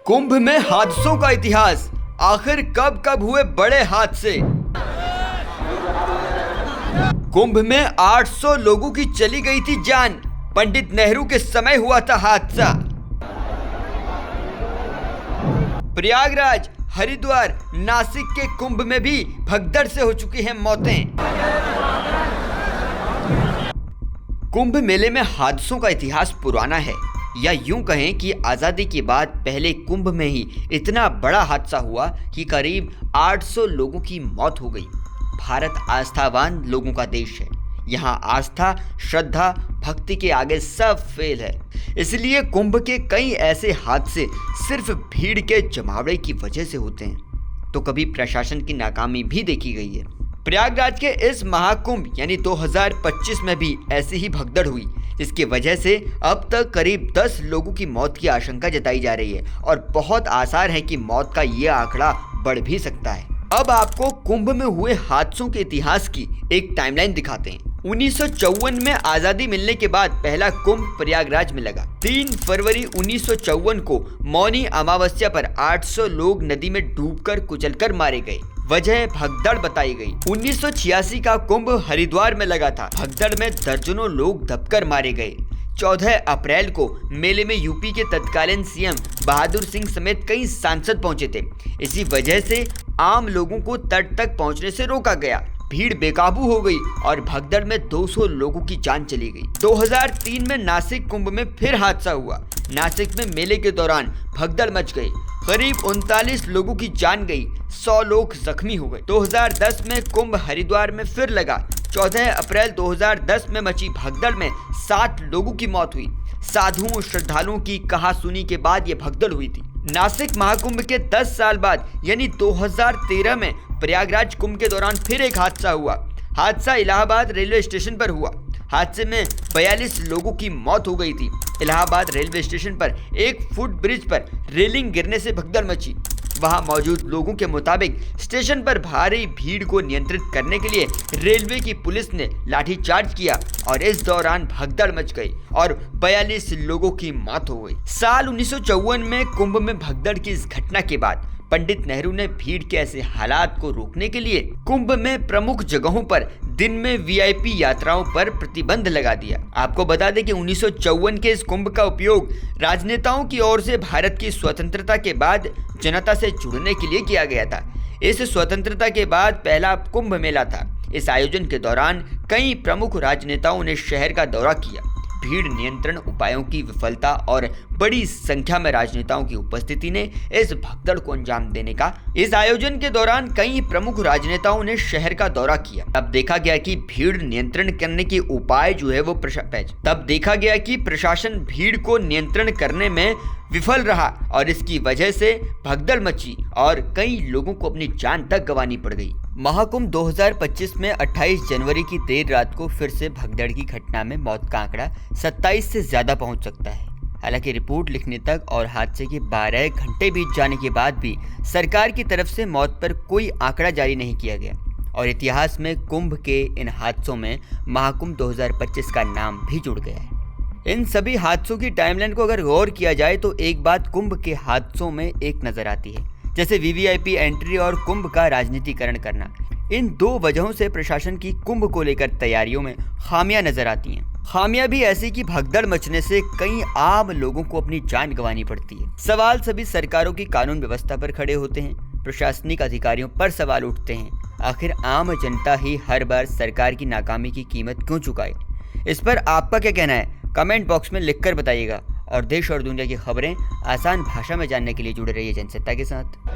कुंभ में हादसों का इतिहास, आखिर कब कब हुए बड़े हादसे। कुंभ में 800 लोगों की चली गई थी जान, पंडित नेहरू के समय हुआ था हादसा। प्रयागराज, हरिद्वार, नासिक के कुंभ में भी भगदड़ से हो चुकी हैं मौतें। कुंभ मेले में हादसों का इतिहास पुराना है, या यूं कहें कि आज़ादी के बाद पहले कुंभ में ही इतना बड़ा हादसा हुआ कि करीब 800 लोगों की मौत हो गई। भारत आस्थावान लोगों का देश है। यहाँ आस्था, श्रद्धा, भक्ति के आगे सब फेल है। इसलिए कुंभ के कई ऐसे हादसे सिर्फ भीड़ के जमावड़े की वजह से होते हैं, तो कभी प्रशासन की नाकामी भी देखी गई है। प्रयागराज के इस महाकुंभ यानी 2025 में भी ऐसी ही भगदड़ हुई, जिसकी वजह से अब तक करीब 10 लोगों की मौत की आशंका जताई जा रही है और बहुत आसार है कि मौत का ये आंकड़ा बढ़ भी सकता है। अब आपको कुंभ में हुए हादसों के इतिहास की एक टाइमलाइन दिखाते हैं। 1954 में आजादी मिलने के बाद पहला कुंभ प्रयागराज में लगा। 3 फरवरी 1954 को मौनी अमावस्या पर 800 लोग नदी में डूबकर कुचलकर मारे गए। वजह भगदड़ बताई गई। 1986 का कुंभ हरिद्वार में लगा था। भगदड़ में दर्जनों लोग दबकर मारे गए। 14 अप्रैल को मेले में यूपी के तत्कालीन सीएम बहादुर सिंह समेत कई सांसद पहुंचे थे। इसी वजह से आम लोगों को तट तक पहुंचने से रोका गया। भीड़ बेकाबू हो गई और भगदड़ में 200 लोगों की जान चली गई। 2003 में नासिक कुंभ में फिर हादसा हुआ। नासिक में मेले के दौरान भगदड़ मच गई। करीब 39 लोगों की जान गई, 100 लोग जख्मी हो गए। 2010 में कुंभ हरिद्वार में फिर लगा। 14 अप्रैल 2010 में मची भगदड़ में 7 लोगों की मौत हुई। साधुओं श्रद्धालुओं की कहासुनी के बाद ये भगदड़ हुई थी। नासिक महाकुंभ के 10 साल बाद यानी 2013 में प्रयागराज कुंभ के दौरान फिर एक हादसा हुआ। हादसा इलाहाबाद रेलवे स्टेशन पर हुआ। हादसे में 42 लोगों की मौत हो गई थी। इलाहाबाद रेलवे स्टेशन पर एक फुट ब्रिज पर रेलिंग गिरने से भगदड़ मची। वहां मौजूद लोगों के मुताबिक स्टेशन पर भारी भीड़ को नियंत्रित करने के लिए रेलवे की पुलिस ने लाठीचार्ज किया और इस दौरान भगदड़ मच गई और 42 लोगों की मौत हो गई। साल 1954 में कुंभ में भगदड़ की इस घटना के बाद पंडित नेहरू ने भीड़ के ऐसे हालात को रोकने के लिए कुंभ में प्रमुख जगहों पर दिन में वीआईपी यात्राओं पर प्रतिबंध लगा दिया। आपको बता दें कि 1954 के इस कुंभ का उपयोग राजनेताओं की ओर से भारत की स्वतंत्रता के बाद जनता से जुड़ने के लिए किया गया था। इस स्वतंत्रता के बाद पहला कुंभ मेला था। इस आयोजन के दौरान कई प्रमुख राजनेताओं ने शहर का दौरा किया। भीड़ नियंत्रण उपायों की विफलता और बड़ी संख्या में राजनेताओं की उपस्थिति ने इस भगदड़ को अंजाम देने का। इस आयोजन के दौरान कई प्रमुख राजनेताओं ने शहर का दौरा किया। तब देखा गया कि भीड़ नियंत्रण करने के उपाय जो है वो प्रशासन भीड़ को नियंत्रण करने में विफल रहा और इसकी वजह से भगदड़ मची और कई लोगों को अपनी जान तक गंवानी पड़ गई। महाकुंभ 2025 में 28 जनवरी की देर रात को फिर से भगदड़ की घटना में मौत का आंकड़ा 27 से ज्यादा पहुंच सकता है। हालांकि रिपोर्ट लिखने तक और हादसे के 12 घंटे बीत जाने के बाद भी सरकार की तरफ से मौत पर कोई आंकड़ा जारी नहीं किया गया और इतिहास में कुंभ के इन हादसों में महाकुंभ 2025 का नाम भी जुड़ गया है। इन सभी हादसों की टाइमलाइन को अगर गौर किया जाए तो एक बात कुंभ के हादसों में एक नजर आती है, जैसे वीवीआईपी एंट्री और कुंभ का राजनीतिकरण करना। इन 2 वजहों से प्रशासन की कुंभ को लेकर तैयारियों में खामियां नजर आती हैं। खामियां भी ऐसी कि भगदड़ मचने से कई आम लोगों को अपनी जान गंवानी पड़ती है। सवाल सभी सरकारों की कानून व्यवस्था पर खड़े होते हैं। प्रशासनिक अधिकारियों पर सवाल उठते हैं। आखिर आम जनता ही हर बार सरकार की नाकामी की कीमत क्यों चुकाए? इस पर आपका क्या कहना है? कमेंट बॉक्स में लिखकर बताइएगा और देश और दुनिया की खबरें आसान भाषा में जानने के लिए जुड़े रहिए जनसत्ता के साथ।